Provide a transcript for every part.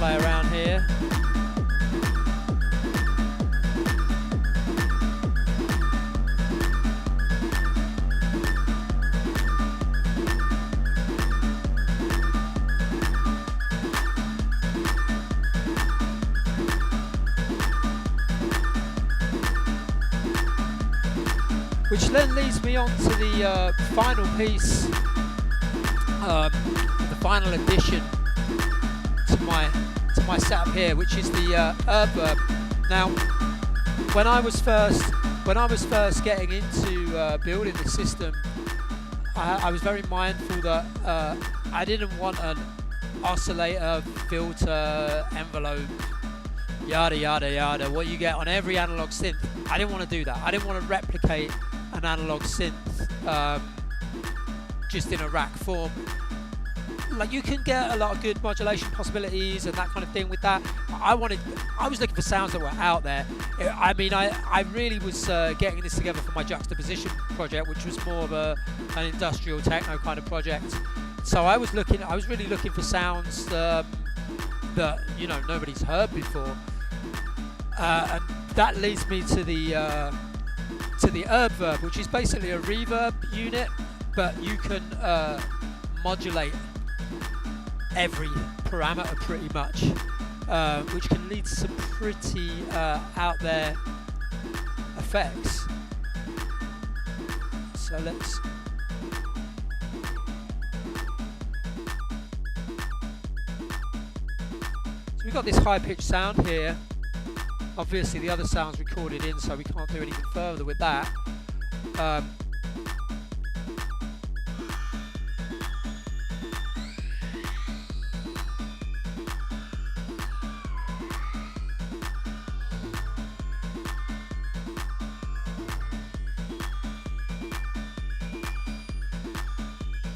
play around here. Which then leads me on to the final piece, the final addition to my setup here, which is the herb verb. Now, when I was first getting into building the system, I was very mindful that I didn't want an oscillator, filter, envelope, yada yada yada, what you get on every analog synth. I didn't want to do that. I didn't want to replicate an analog synth just in a rack form. Like, you can get a lot of good modulation possibilities and that kind of thing with that. I was looking for sounds that were out there. I mean, I really was getting this together for my juxtaposition project, which was more of an industrial techno kind of project. So I was really looking for sounds that nobody's heard before, and that leads me to the herb verb, which is basically a reverb unit, but you can modulate every parameter pretty much, which can lead to some pretty out there effects. So we've got this high-pitched sound here. Obviously the other sound's recorded in, so we can't do anything further with that.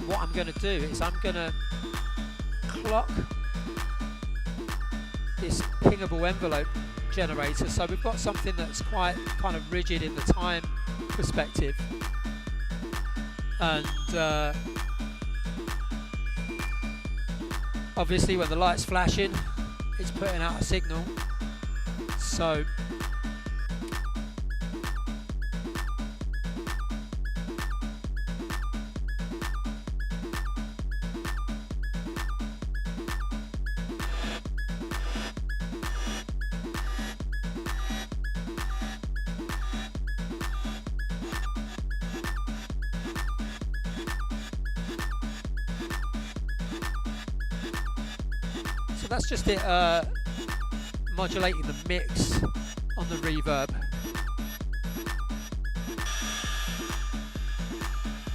What I'm going to do is I'm going to clock this pingable envelope generator, so we've got something that's quite kind of rigid in the time perspective, and obviously when the light's flashing it's putting out a signal. So that's just it, modulating the mix on the reverb.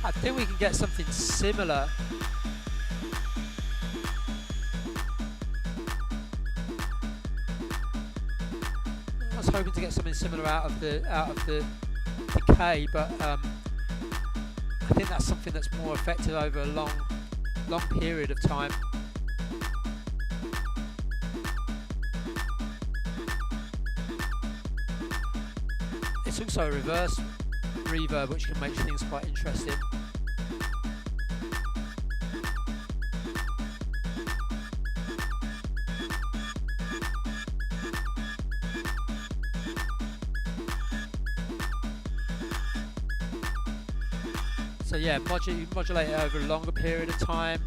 I think we can get something similar. I was hoping to get something similar out of the decay, but I think that's something that's more effective over a long period of time. It's also a reverse reverb, which can make things quite interesting. So yeah, modulate it over a longer period of time,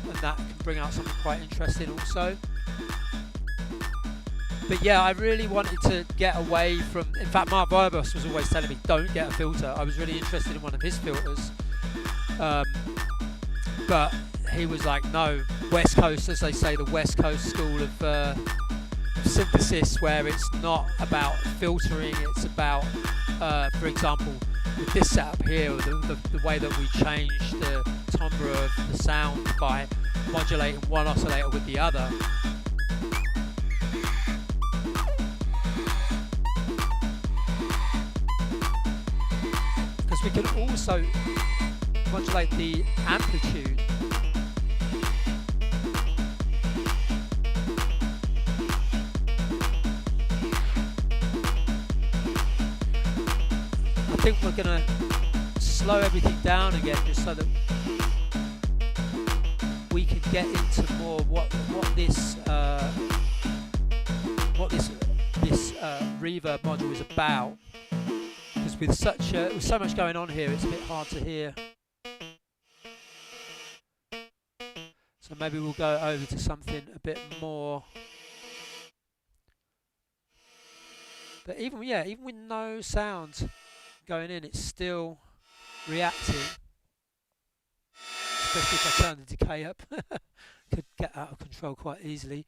and that can bring out something quite interesting also. But yeah, I really wanted to get away from, in fact Mark Vibos was always telling me don't get a filter. I was really interested in one of his filters, but he was like, no, West Coast, as they say, the West Coast school of synthesis, where it's not about filtering, it's about, for example, with this setup here, the way that we change the timbre of the sound by modulating one oscillator with the other. We can also modulate the amplitude. I think we're going to slow everything down again, just so that we can get into more what this reverb module is about. Because with so much going on here, it's a bit hard to hear. So maybe we'll go over to something a bit more. But even with no sound going in, it's still reacting. Especially if I turn the decay up, could get out of control quite easily.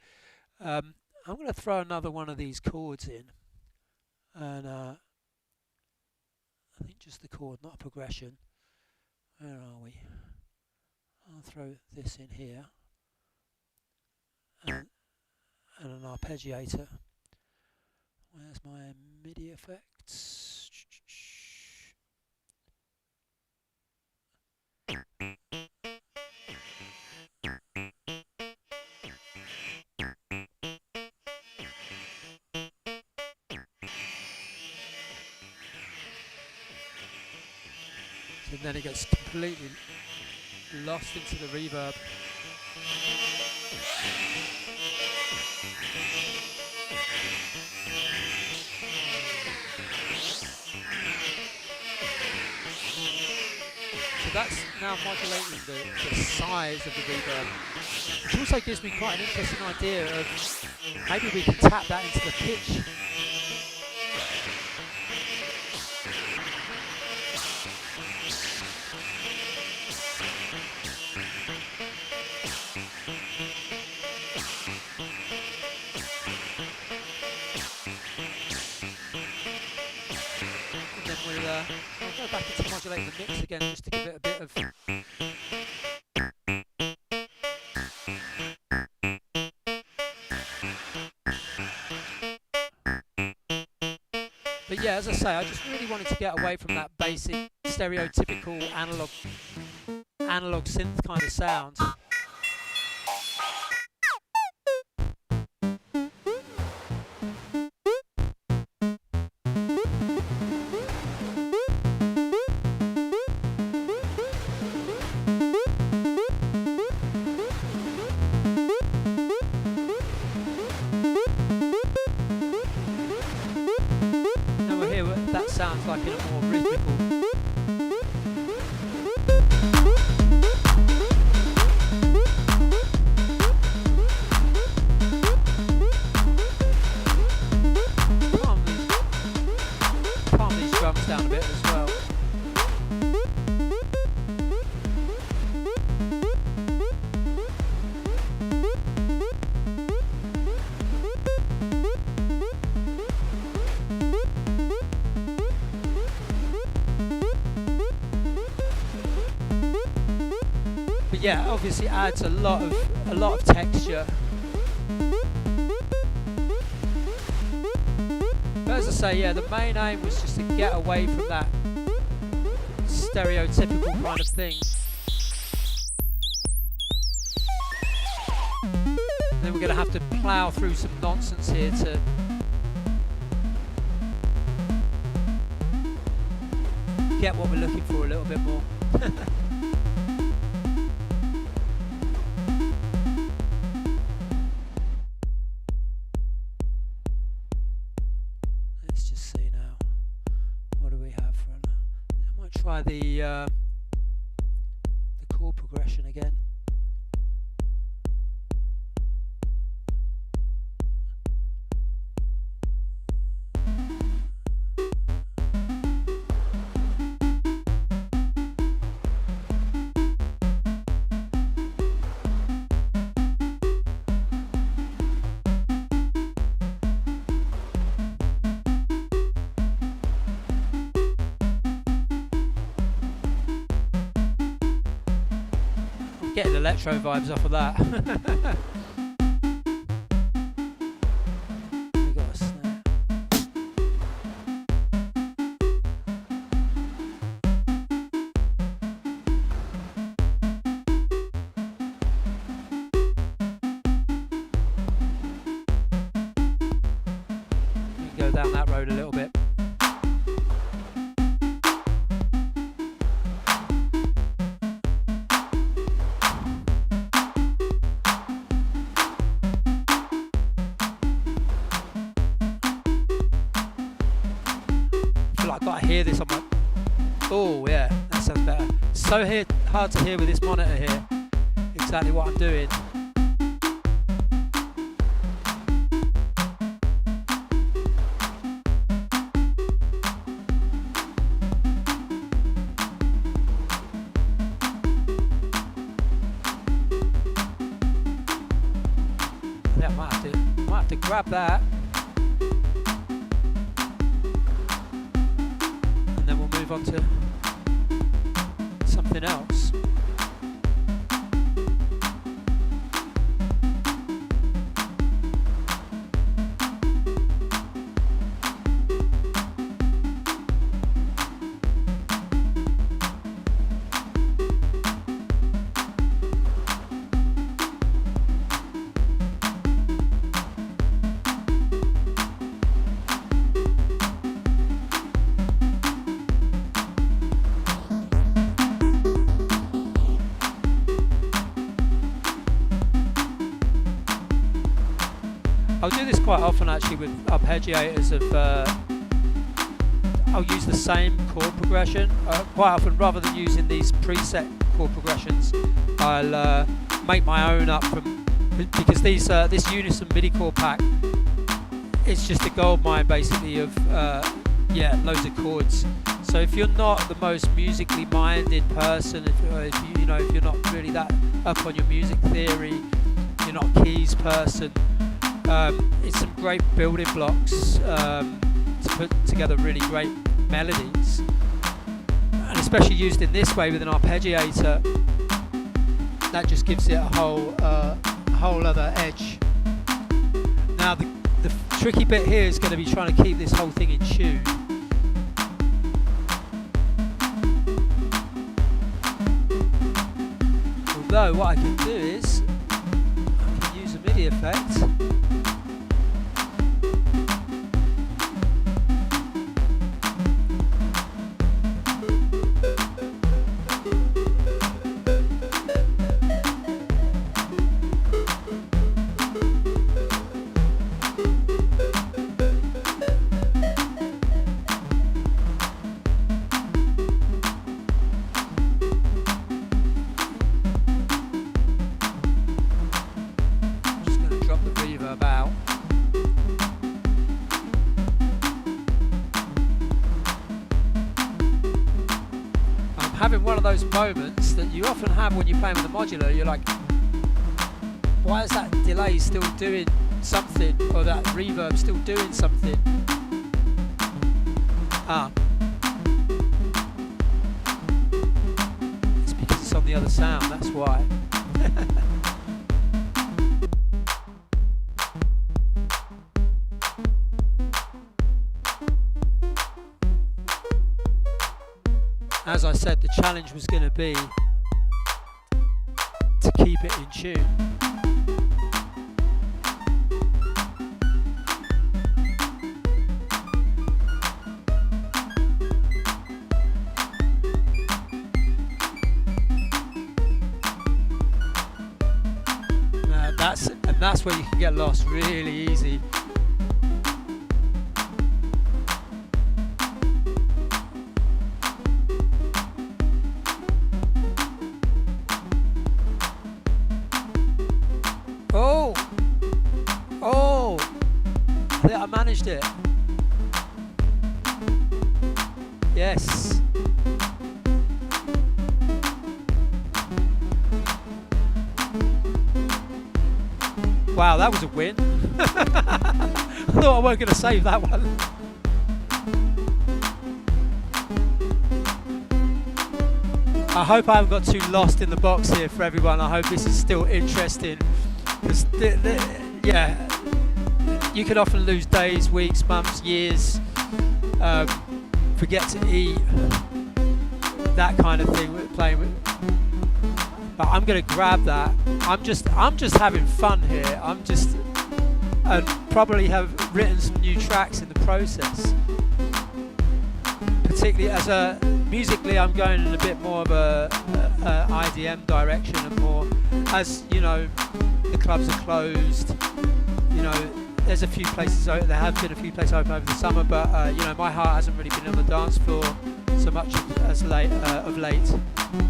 I'm going to throw another one of these chords in, and I think just the chord, not a progression. Where are we? I'll throw this in here, and an arpeggiator. Where's my MIDI effects? And then it gets completely lost into the reverb. So that's now modulating the size of the reverb, which also gives me quite an interesting idea of maybe we can tap that into the pitch. I'll go back into modulating the mix again just to give it a bit of... But yeah, as I say, I just really wanted to get away from that basic, stereotypical analog synth kind of sound. Sounds like in a more rhythmical. Calm these drums down a bit as well. Yeah, obviously adds a lot of texture. But as I say, yeah, the main aim was just to get away from that stereotypical kind of thing. And then we're going to have to plough through some nonsense here to get what we're looking for a little bit more. Try the chord progression again. Getting electro vibes off of that. We got a snare. We can go down that road a little bit. hear this on my... Oh yeah, that sounds better. So hard to hear with this monitor here. Exactly what I'm doing. Yeah, I might have to grab that. And then we'll move on to something else. I'll do this quite often actually with arpeggiators I'll use the same chord progression. Quite often, rather than using these preset chord progressions, I'll make my own up because this Unison MIDI chord pack, it's just a goldmine basically of loads of chords. So if you're not the most musically minded person, if you're not really that up on your music theory, you're not a keys person, it's some great building blocks to put together really great melodies, and especially used in this way with an arpeggiator, that just gives it a whole other edge. Now the tricky bit here is going to be trying to keep this whole thing in tune. Although what I can do is I can use a MIDI effect. Having one of those moments that you often have when you're playing with a modular, you're like, why is that delay still doing something, or that reverb still doing something? It's because it's on the other sound, that's why. As I said, the challenge was going to be to keep it in tune. That's where you can get lost really easy. I managed it. Yes. Wow, that was a win. I thought I weren't going to save that one. I hope I haven't got too lost in the box here for everyone. I hope this is still interesting. Because, yeah, you can often lose days, weeks, months, years, forget to eat, that kind of thing with playing with. But I'm going to grab that. I'm just having fun here. And probably have written some new tracks in the process. Particularly musically, I'm going in a bit more of a IDM direction, and more as the clubs are closed. there's a few places, there have been a few places open over the summer, but you know, my heart hasn't really been on the dance floor so much of late.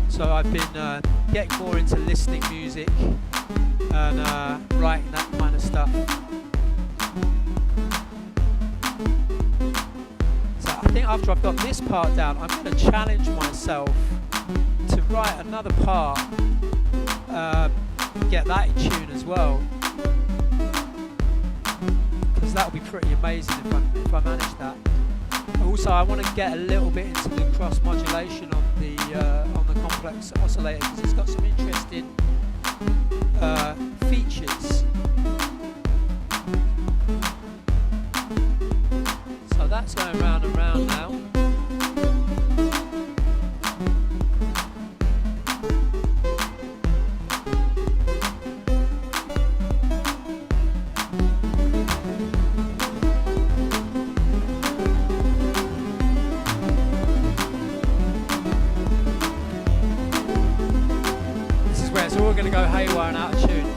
So I've been getting more into listening music and writing that kind of stuff. So I think after I've got this part down, I'm going to challenge myself to write another part, get that in tune as well, because that would be pretty amazing if I manage that. Also, I want to get a little bit into the cross modulation on the complex oscillator, because it's got some interesting features. So that's going round and round now. It's all going to go haywire and out of tune.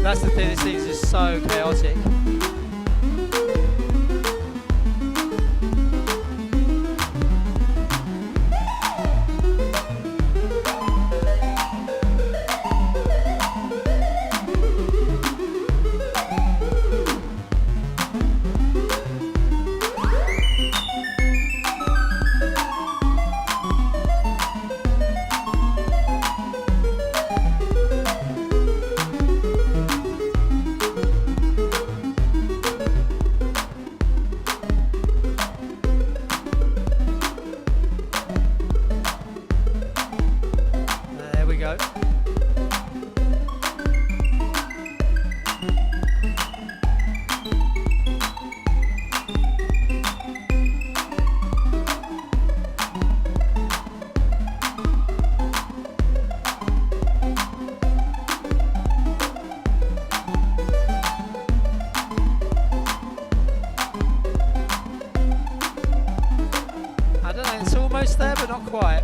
That's the thing, this thing is just so chaotic. Almost there, but not quite.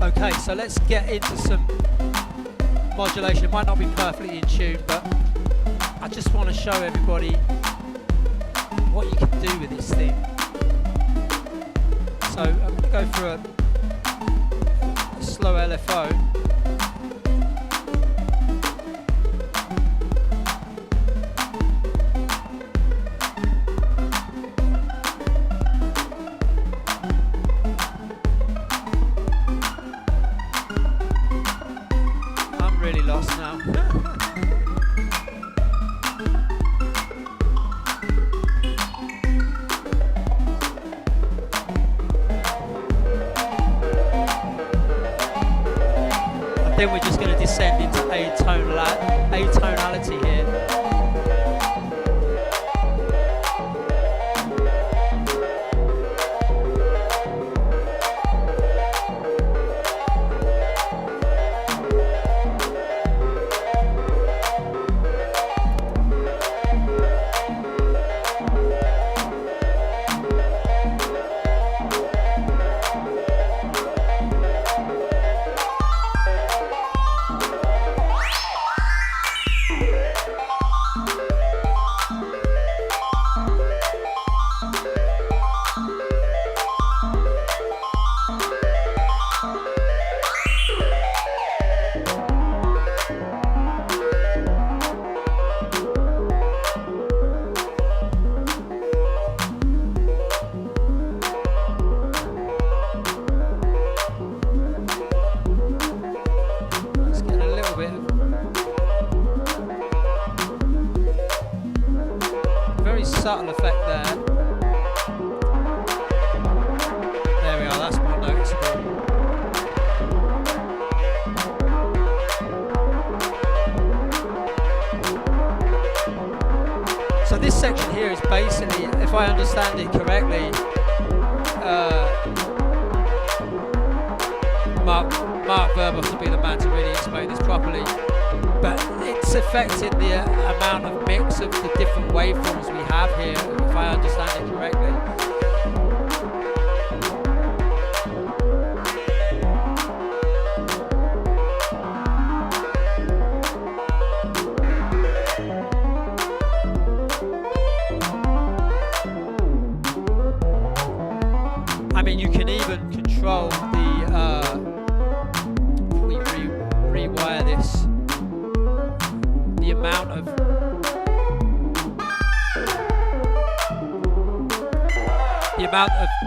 Okay, so let's get into some modulation. It might not be perfectly in tune, but I just want to show everybody what you can do with this thing. So I'm going to go for a slow LFO. Really lost now. I think we're just going to descend into atonality here. subtle effect there. There we are, that's more noticeable. So this section here is basically, if I understand it correctly, Mark Verbos will be the man to really explain this properly, but it's affecting the amount of mix of the different waveforms we have here, if I understand it correctly. I mean, you can even control the rewire this, the amount of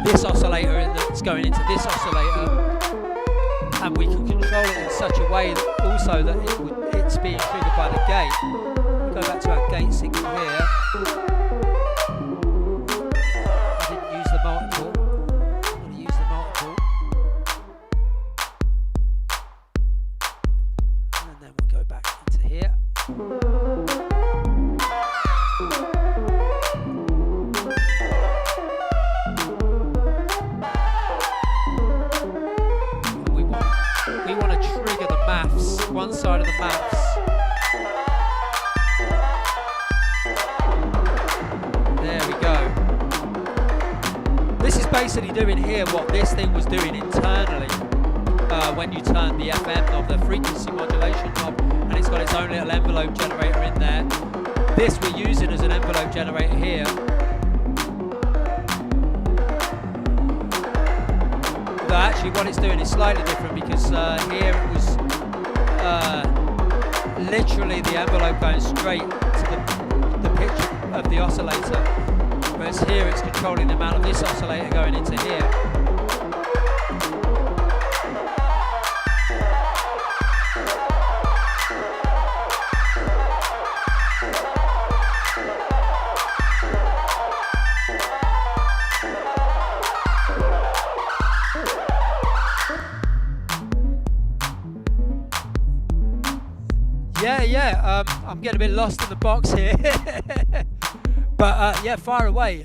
this oscillator that's going into this oscillator, and we can control it in such a way that also that it's being triggered by the gate. We go back to our gate signal here. I didn't use the multiple. I'm going to use the multiple. And then we'll go back into here. We want to trigger the maths, one side of the maths. There we go. This is basically doing here what this thing was doing internally when you turn the FM knob, the frequency modulation knob, and it's got its own little envelope generator in there. This we're using as an envelope generator here. But actually what it's doing is slightly different, because here it was literally the envelope going straight to the pitch of the oscillator, whereas here it's controlling the amount of this oscillator going into here. Yeah, I'm getting a bit lost in the box here. But yeah, fire away.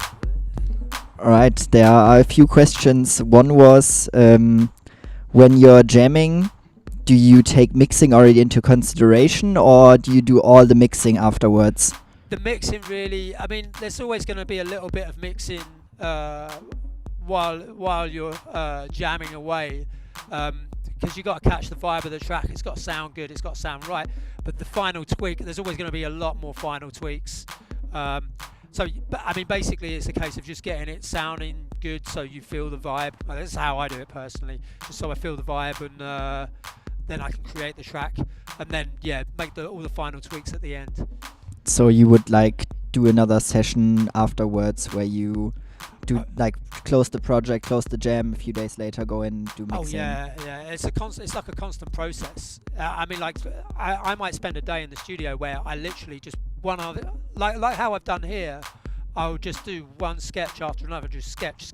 Alright, there are a few questions. One was, when you're jamming, do you take mixing already into consideration, or do you do all the mixing afterwards? The mixing really, I mean, there's always going to be a little bit of mixing while you're jamming away. Because you've got to catch the vibe of the track. It's got to sound good, it's got to sound right. But the final tweak, there's always going to be a lot more final tweaks. So, I mean, basically it's a case of just getting it sounding good so you feel the vibe. Well, that's how I do it personally, just so I feel the vibe, and then I can create the track. And then, yeah, make all the final tweaks at the end. So you would like do another session afterwards where you do like close the project, close the jam, a few days later go in, do mixing? Oh yeah, it's like a constant process. I mean, like I might spend a day in the studio where I literally just like how I've done here. I'll just do one sketch after another, just sketch,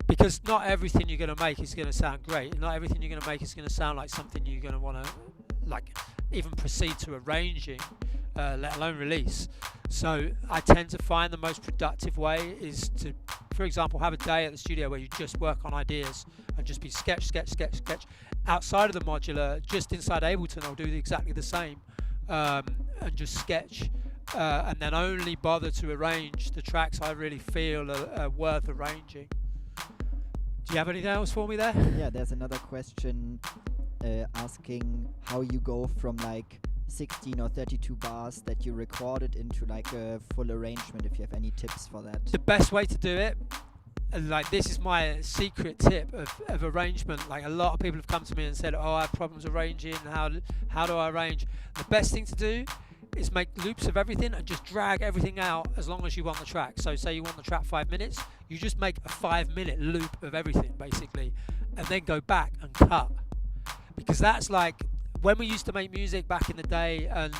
because not everything you're going to make is going to sound great, and not everything you're going to make is going to sound like something you're going to want to like even proceed to arranging, let alone release. So I tend to find the most productive way is to, for example, have a day at the studio where you just work on ideas and just be sketch. Outside of the modular, just inside Ableton, I'll do exactly the same, and just sketch, and then only bother to arrange the tracks I really feel are worth arranging. Do you have anything else for me there? Yeah, there's another question asking how you go from like 16 or 32 bars that you recorded into like a full arrangement, if you have any tips for that. The best way to do it, and like this is my secret tip of arrangement. Like a lot of people have come to me and said, oh, I have problems arranging, how do I arrange? The best thing to do is make loops of everything and just drag everything out as long as you want the track. So say you want the track 5 minutes, you just make a 5-minute loop of everything basically, and then go back and cut. Because that's like when we used to make music back in the day, and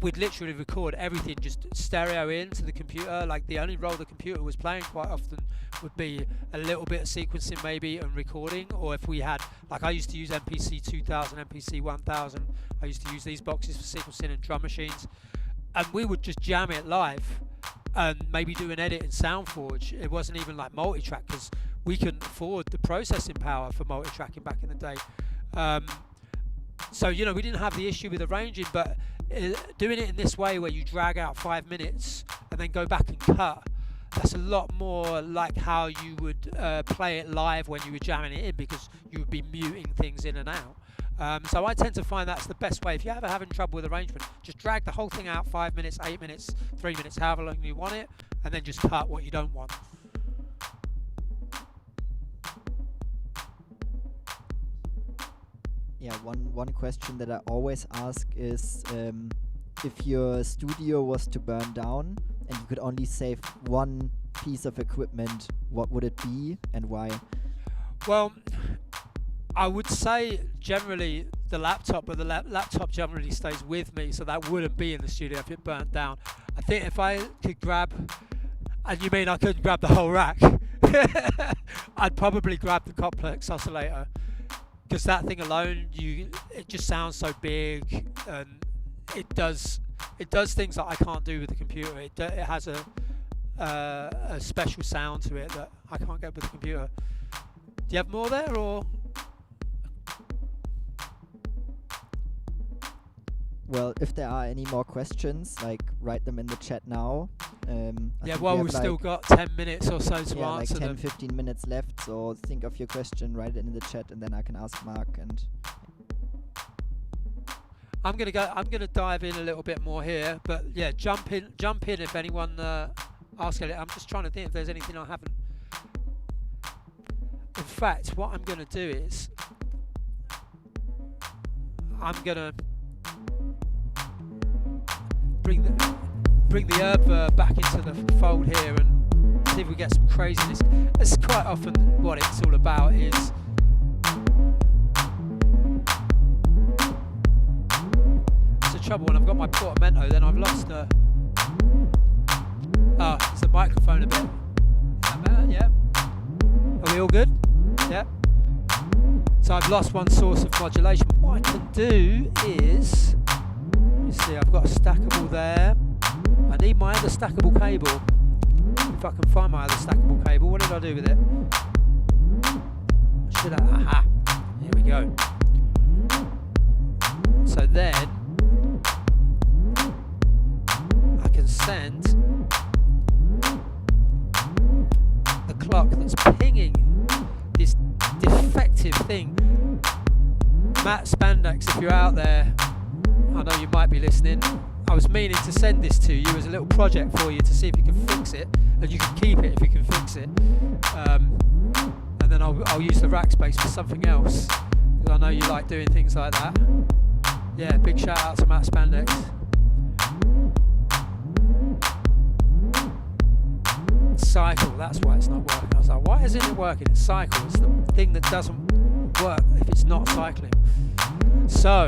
we'd literally record everything just stereo into the computer. Like the only role the computer was playing quite often would be a little bit of sequencing maybe and recording, or if we had, like I used to use MPC 2000, MPC 1000, I used to use these boxes for sequencing and drum machines, and we would just jam it live and maybe do an edit in SoundForge. It wasn't even like multi-track because we couldn't afford the processing power for multi-tracking back in the day. So, you know, we didn't have the issue with arranging, but doing it in this way where you drag out 5 minutes and then go back and cut, that's a lot more like how you would play it live when you were jamming it in, because you would be muting things in and out. So I tend to find that's the best way. If you're ever having trouble with arrangement, just drag the whole thing out 5 minutes, 8 minutes, 3 minutes, however long you want it, and then just cut what you don't want. Yeah, one question that I always ask is, if your studio was to burn down and you could only save one piece of equipment, what would it be and why? Well, I would say generally the laptop, but the laptop generally stays with me, so that wouldn't be in the studio if it burnt down. I think if I could grab, and you mean I couldn't grab the whole rack, I'd probably grab the complex oscillator, because that thing alone, it just sounds so big, and it does things that I can't do with the computer. It has a special sound to it that I can't get with the computer. Do you have more there, or? Well, if there are any more questions, like write them in the chat now. Yeah, well, we've still got 10 minutes or so to answer like 10, them. 15 minutes left, so think of your question, write it in the chat, and then I can ask Mark. And I'm gonna dive in a little bit more here, but yeah, jump in if anyone asks it. I'm just trying to think if there's anything I haven't. In fact, what I'm gonna do is I'm gonna bring the herb back into the fold here and see if we get some craziness. That's quite often what it's all about. Is it's the trouble when I've got my portamento, then I've lost a. It's the microphone a bit. Is that better? Yeah. Are we all good? Yeah. So I've lost one source of modulation. What I can do is, you see, I've got a stackable there. I need my other stackable cable. If I can find my other stackable cable, what did I do with it? Should I? Aha! Here we go. So then I can send the clock that's pinging this defective thing. Matt Spandex, if you're out there, I know you might be listening. I was meaning to send this to you as a little project for you to see if you can fix it, and you can keep it if you can fix it. And then I'll use the rack space for something else, because I know you like doing things like that. Yeah, big shout out to Matt Spandex. Cycle, that's why it's not working. I was like, why isn't it working? It's cycle. It's the thing that doesn't work if it's not cycling. So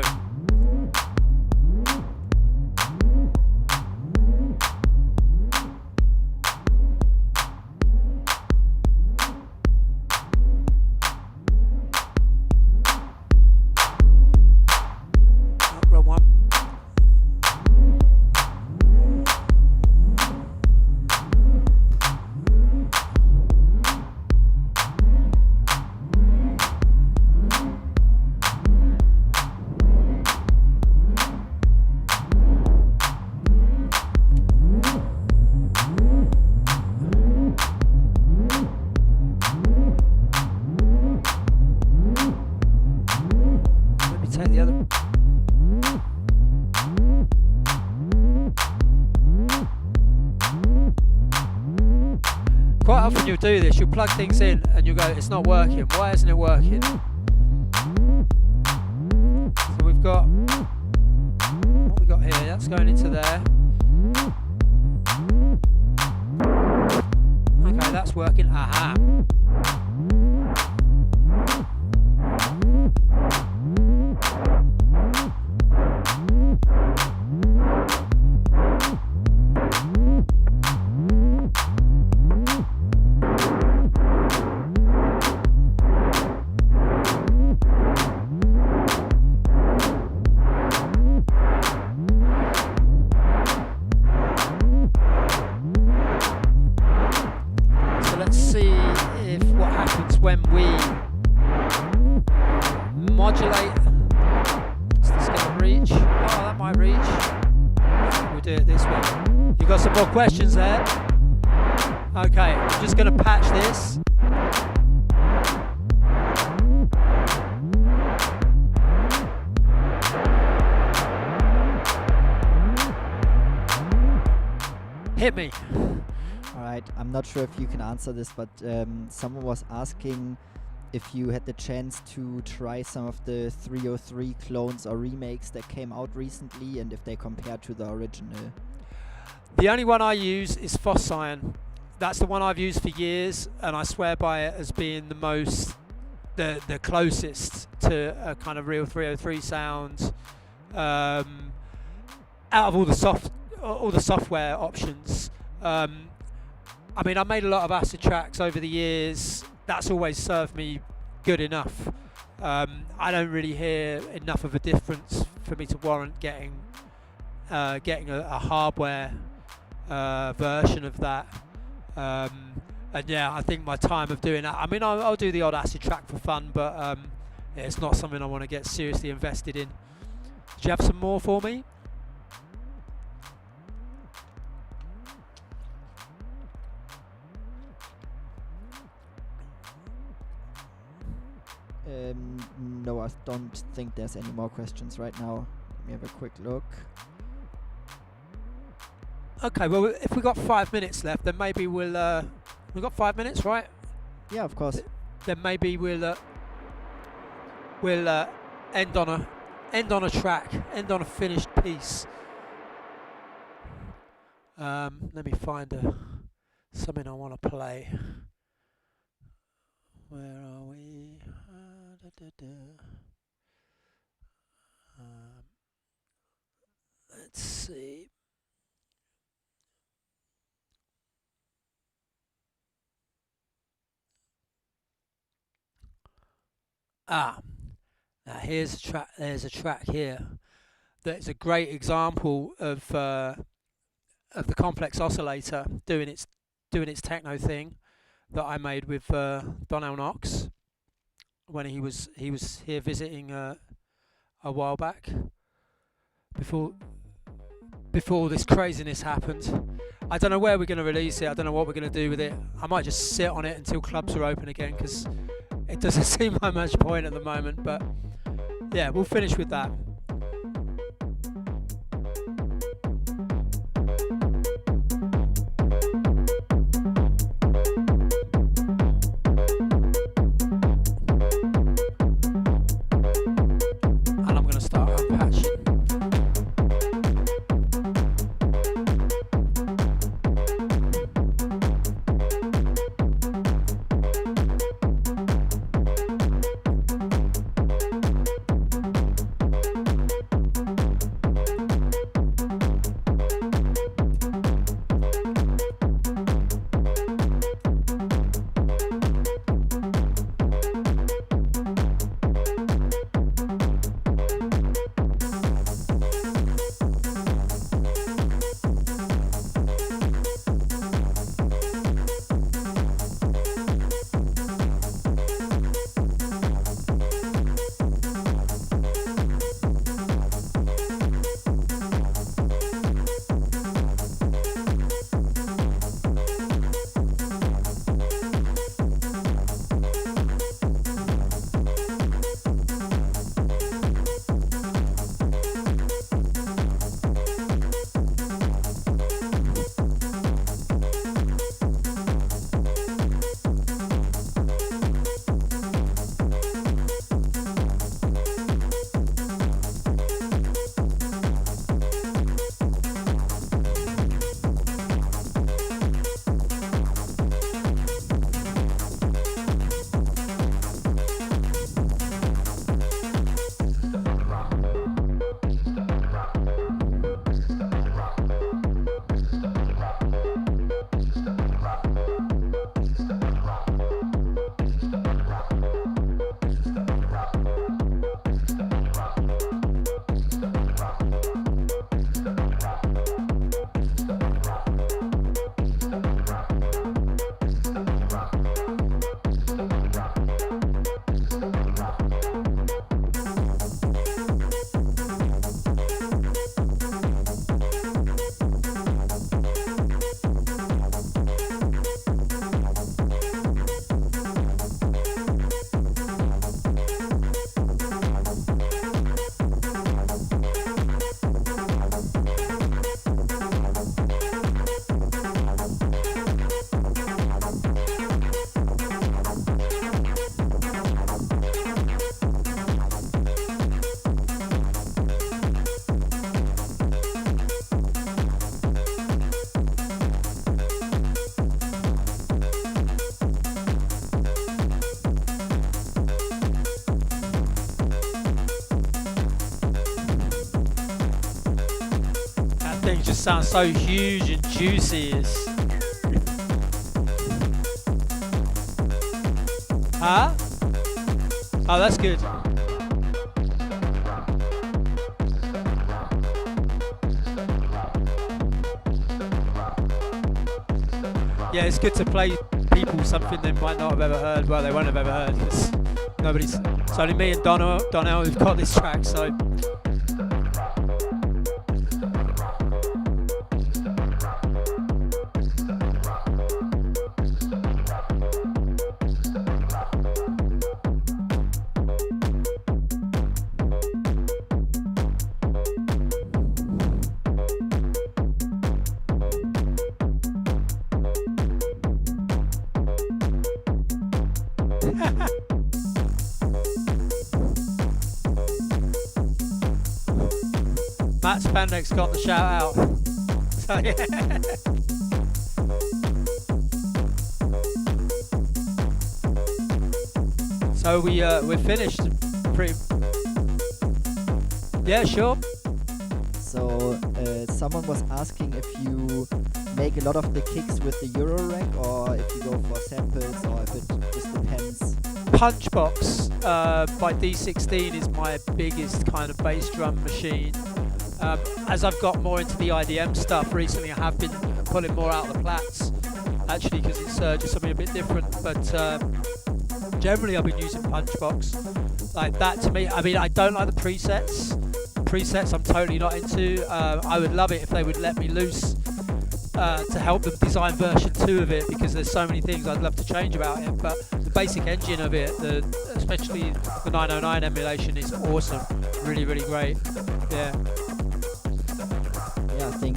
quite often you'll do this, you'll plug things in and you'll go, it's not working. Why isn't it working? So we've got, what we got here, that's going into there. Okay, that's working, aha. do it this way. You got some more questions there? Okay, I'm just going to patch this. Hit me. Alright, I'm not sure if you can answer this, but someone was asking if you had the chance to try some of the 303 clones or remakes that came out recently and if they compare to the original. The only one I use is Phoscion. That's the one I've used for years, and I swear by it as being the closest to a kind of real 303 sound out of all the software options. I mean, I made a lot of acid tracks over the years. That's always served me good enough. I don't really hear enough of a difference for me to warrant getting a hardware version of that. And yeah, I think my time of doing that, I mean, I'll do the odd acid track for fun, but it's not something I want to get seriously invested in. Do you have some more for me? No, I don't think there's any more questions right now. Let me have a quick look. Okay, well, if we've got 5 minutes left, then maybe we've got 5 minutes, right? Yeah, of course. Then maybe we'll end on a track, end on a finished piece. Let me find something I want to play. Where are we? Let's see. Now here's a track. There's a track here that's a great example of the complex oscillator doing its techno thing that I made with Donnell Knox when he was here visiting a while back before all this craziness happened. I don't know where we're going to release it. I don't know what we're going to do with it. I might just sit on it until clubs are open again, because it doesn't seem like much point at the moment. But yeah, we'll finish with that. And I'm going to start unpatching. things just sound so huge and juicy. Huh? Oh, that's good. Yeah, it's good to play people something they might not have ever heard. Well, they won't have ever heard because it's only me and Donnell who've got this track, so. Matt Spandex got the shout out. So yeah. So we're finished. Pretty. Yeah, sure. So someone was asking if you make a lot of the kicks with the Euro rack, or if you go for samples, or if it just depends. Punchbox by D16 is my biggest kind of bass drum machine. As I've got more into the IDM stuff recently, I have been pulling more out of the plats, actually, because it's just something a bit different. But generally, I've been using Punchbox. Like that, to me, I mean, I don't like the presets. Presets, I'm totally not into. I would love it if they would let me loose to help them design version 2 of it, because there's so many things I'd love to change about it. But the basic engine of it, especially the 909 emulation, is awesome. Really, really great. Yeah. Yeah, I think,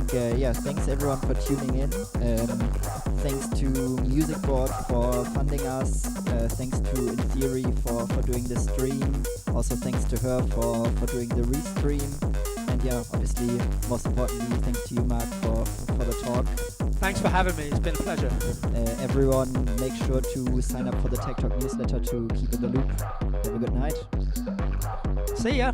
thanks everyone for tuning in. Thanks to Music Board for funding us. Thanks to In Theory for doing the stream. Also thanks to her for doing the restream. And yeah, obviously, most importantly, thanks to you, Mark, for the talk. Thanks for having me. It's been a pleasure. Everyone, make sure to sign up for the Tech Talk newsletter to keep in the loop. Have a good night. See ya.